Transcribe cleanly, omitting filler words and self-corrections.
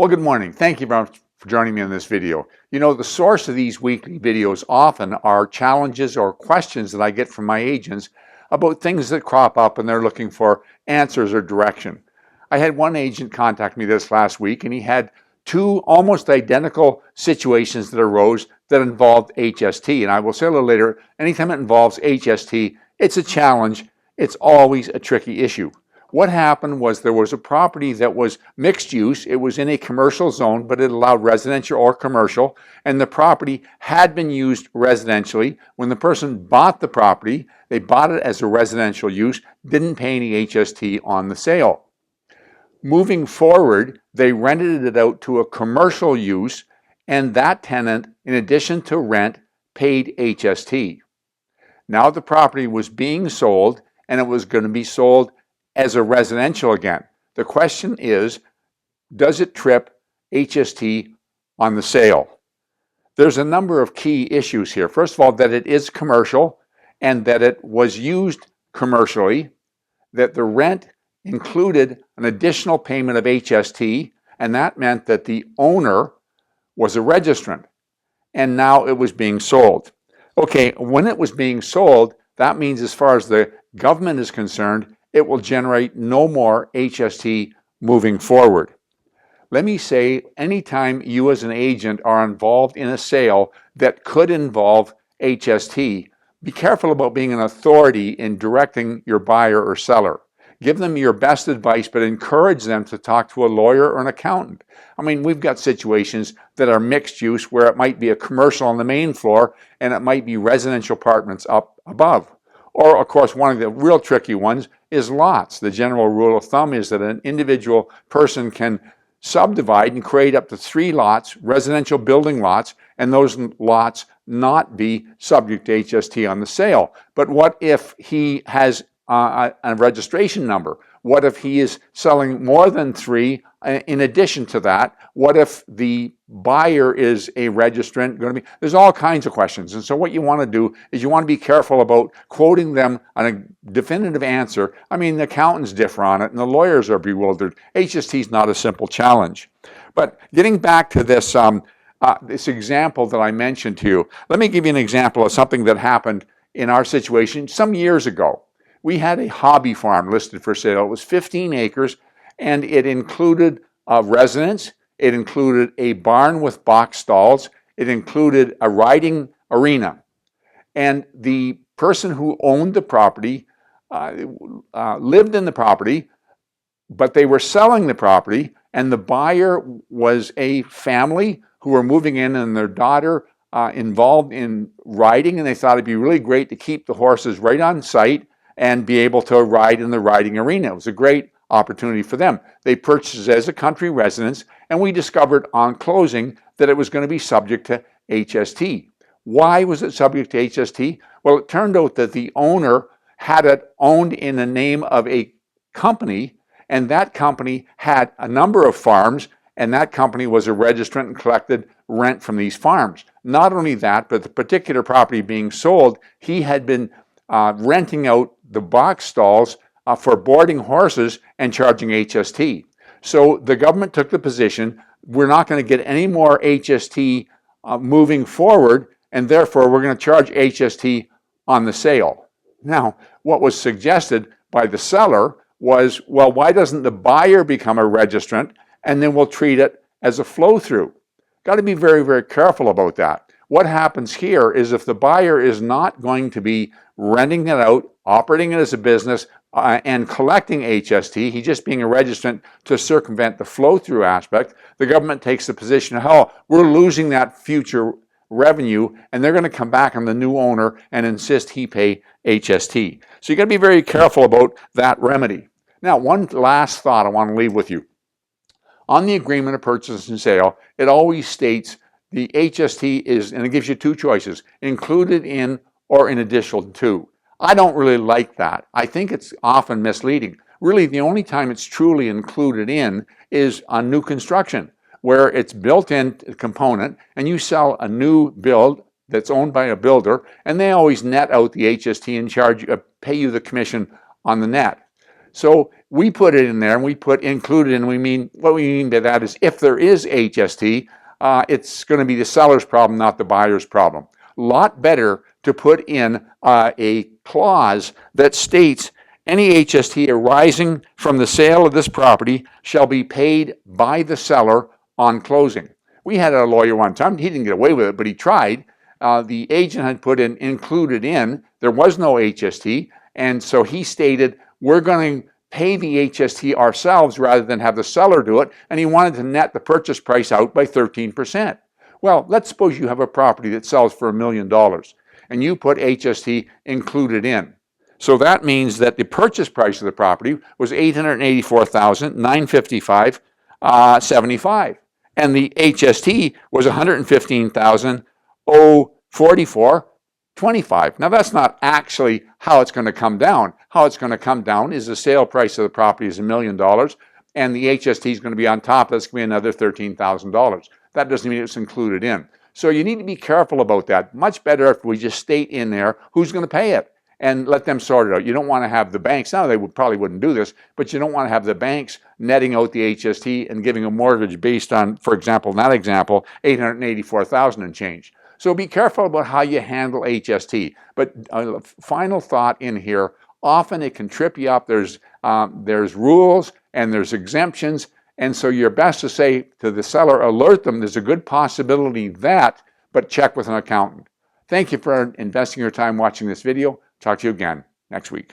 Well, good morning. Thank you very much for joining me in this video. You know, the source of these weekly videos often are challenges or questions that I get from my agents about things that crop up and they're looking for answers or direction. I had one agent contact me this last week and he had two almost identical situations that arose that involved HST. And I will say a little later, anytime it involves HST, it's a challenge. It's always a tricky issue. What happened was there was a property that was mixed use. It was in a commercial zone, but it allowed residential or commercial, and the property had been used residentially. When the person bought the property, they bought it as a residential use, didn't pay any HST on the sale. Moving forward, they rented it out to a commercial use, and that tenant, in addition to rent, paid HST. Now the property was being sold, and it was going to be sold as a residential again. The question is, does it trip HST on the sale? There's a number of key issues here. First of all, that it is commercial and that it was used commercially, that the rent included an additional payment of HST, and that meant that the owner was a registrant, and now it was being sold. Okay, when it was being sold, that means as far as the government is concerned, it will generate no more HST moving forward. Let me say, anytime you as an agent are involved in a sale that could involve HST, be careful about being an authority in directing your buyer or seller. Give them your best advice, but encourage them to talk to a lawyer or an accountant. I mean, we've got situations that are mixed use where it might be a commercial on the main floor and it might be residential apartments up above. Or, of course, one of the real tricky ones is lots. The general rule of thumb is that an individual person can subdivide and create up to 3 lots, residential building lots, and those lots not be subject to HST on the sale. But what if he has a registration number? What if he is selling more than 3 in addition to that? What if the buyer is a registrant? There's all kinds of questions. And so what you want to do is you want to be careful about quoting them on a definitive answer. I mean, the accountants differ on it and the lawyers are bewildered. HST is not a simple challenge. But getting back to this, this example that I mentioned to you, let me give you an example of something that happened in our situation some years ago. We had a hobby farm listed for sale. It was 15 acres, and it included a residence. It included a barn with box stalls. It included a riding arena. And the person who owned the property lived in the property, but they were selling the property, and the buyer was a family who were moving in, and their daughter involved in riding, and they thought it'd be really great to keep the horses right on site and be able to ride in the riding arena. It was a great opportunity for them. They purchased it as a country residence, and we discovered on closing that it was going to be subject to HST. Why was it subject to HST? Well, it turned out that the owner had it owned in the name of a company, and that company had a number of farms, and that company was a registrant and collected rent from these farms. Not only that, but the particular property being sold, he had been renting out the box stalls for boarding horses and charging HST. So the government took the position, we're not going to get any more HST moving forward, and therefore we're going to charge HST on the sale. Now, what was suggested by the seller was, well, why doesn't the buyer become a registrant, and then we'll treat it as a flow-through? Got to be very, very careful about that. What happens here is if the buyer is not going to be renting it out, operating it as a business, and collecting HST, he's just being a registrant to circumvent the flow-through aspect, the government takes the position of, hell, we're losing that future revenue, and they're going to come back on the new owner and insist he pay HST. So you got to be very careful about that remedy. Now, one last thought I want to leave with you. On the agreement of purchase and sale, it always states the HST is, and it gives you 2 choices, included in or in addition to. I don't really like that. I think it's often misleading. Really, the only time it's truly included in is on new construction, where it's built-in component, and you sell a new build that's owned by a builder, and they always net out the HST and pay you the commission on the net. So we put it in there, and we put included, and what we mean by that is if there is HST, it's going to be the seller's problem, not the buyer's problem. A lot better to put in a clause that states any HST arising from the sale of this property shall be paid by the seller on closing. We had a lawyer one time, he didn't get away with it, but he tried. The agent had put in included in, there was no HST, and so he stated, we're going to pay the HST ourselves rather than have the seller do it, and he wanted to net the purchase price out by 13%. Well, let's suppose you have a property that sells for $1 million, and you put HST included in. So that means that the purchase price of the property was $884,955.75, and the HST was $115,044.25. Now that's not actually how it's going to come down. How it's going to come down is the sale price of the property is $1 million, and the HST is going to be on top. That's going to be another $13,000. That doesn't mean it's included in. So you need to be careful about that. Much better if we just state in there who's going to pay it and let them sort it out. You don't want to have the banks, now they probably wouldn't do this, but you don't want to have the banks netting out the HST and giving a mortgage based on, for example, in that example, $884,000 and change. So be careful about how you handle HST. But final thought in here, often it can trip you up. There's rules and there's exemptions, and so you're best to say to the seller, alert them, there's a good possibility that, but check with an accountant. Thank you for investing your time watching this video. Talk to you again next week.